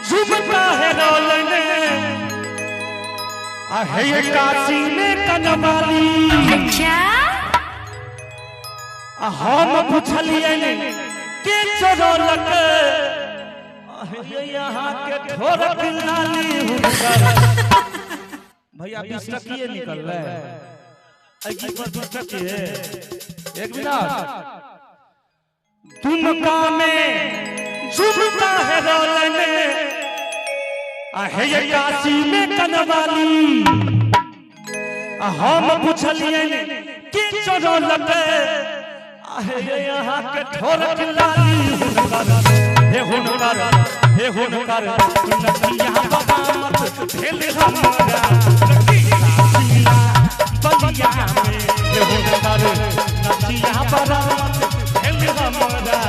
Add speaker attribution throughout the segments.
Speaker 1: झुमका है रोलने आहे काशी में कनवाली।
Speaker 2: अच्छा
Speaker 1: हम पूछलिए के चोरलक यहाँ के ठोरक लाली हुनकर। भैया 20 टकिए निकल रहा है अजी पर 20 टकिए। एक मिनट झुमका में झुमका है रोलने आहे काशी में कनवाली। हम पूछलिए के चोरलक यहाँ के ठोरक लाली हुनकर। हे हुनकर हे हुनकर नदिया बगामत भेल हमरा रखिया बलिया में। हे हुनकर नदिया बगामत भेल हमरा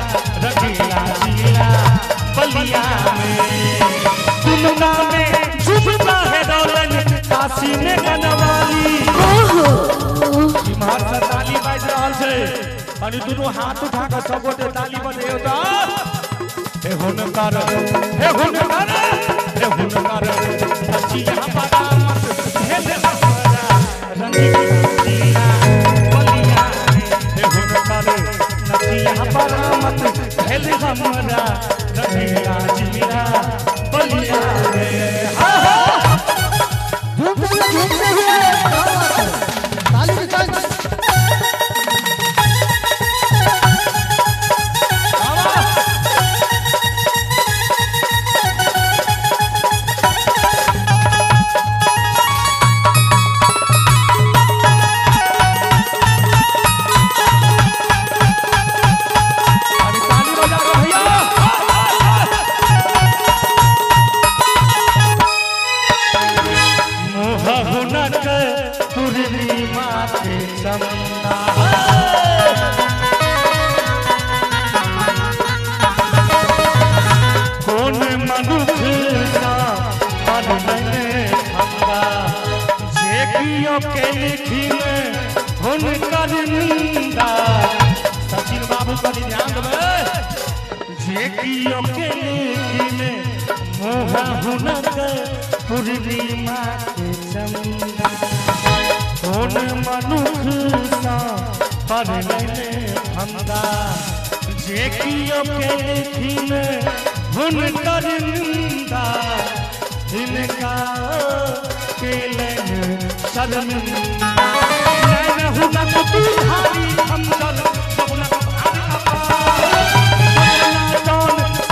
Speaker 1: रखिया बलिया में। झुमका में झुमका है रोलन काशी में कनवाली। इमार से ताली बाज रहल छै अनि दुनु हाथ उठा के सब गोटे ताली बजाइयो त। हे हुनकर हे हुनकर हे हुनकर नचिया बगामत भेल हमरा रंगीला बलिया में। हे हुनकर नचिया बगामत भेल हमरा रंगीला जिला बलिया में। हा हा
Speaker 3: झूमते हुए ताली बजाइए।
Speaker 1: कौन मनुख के लिखी में हुनकर निंदा। सचिन बाबू का ध्यान देवे जे कियो के लिखी में मोह हुनकर पूर्णिमा के चंदा। कौन मनुख सा पर लेने फंदा जे कियो के लिखी में हुनकर निंदा। इनका के लेने शर्मिंदा नैन हुनक तुम्हारी हमदर सबलक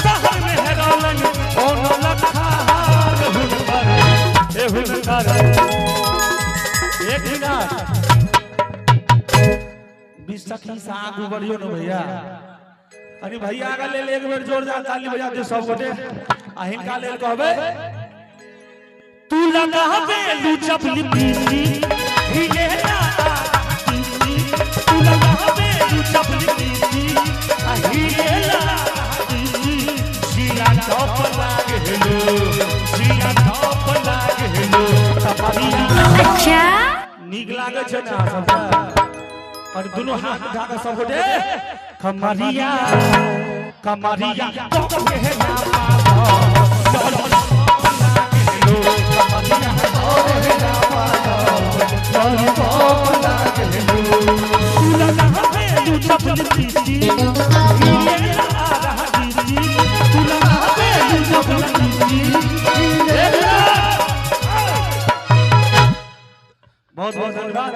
Speaker 1: शहर में हेरोलन कौन लखार हुनकर। हे हुनकर एक मिनट 20 टकी से आगू बढ़ियो न भैया। अरे भैया आगे ले एक बेर जोरदार ताली बजा दे सब गोटे। आ हिनका लेल कहबे तू लगाबे लू चपली पीसी हिले ना पीसी। तू लगाबे लू चपली पीसी आ हिले ना पीसी। जिया टॉप लागे हेलो जिया टॉप लागे हेलो तपरिया।
Speaker 2: अच्छा
Speaker 1: नीक लागे छै ना सबका। और दोनों हाथ उठा के सब गोटे कमरिया कमरिया तो के ना पागल बहुत बहुत धन्यवाद।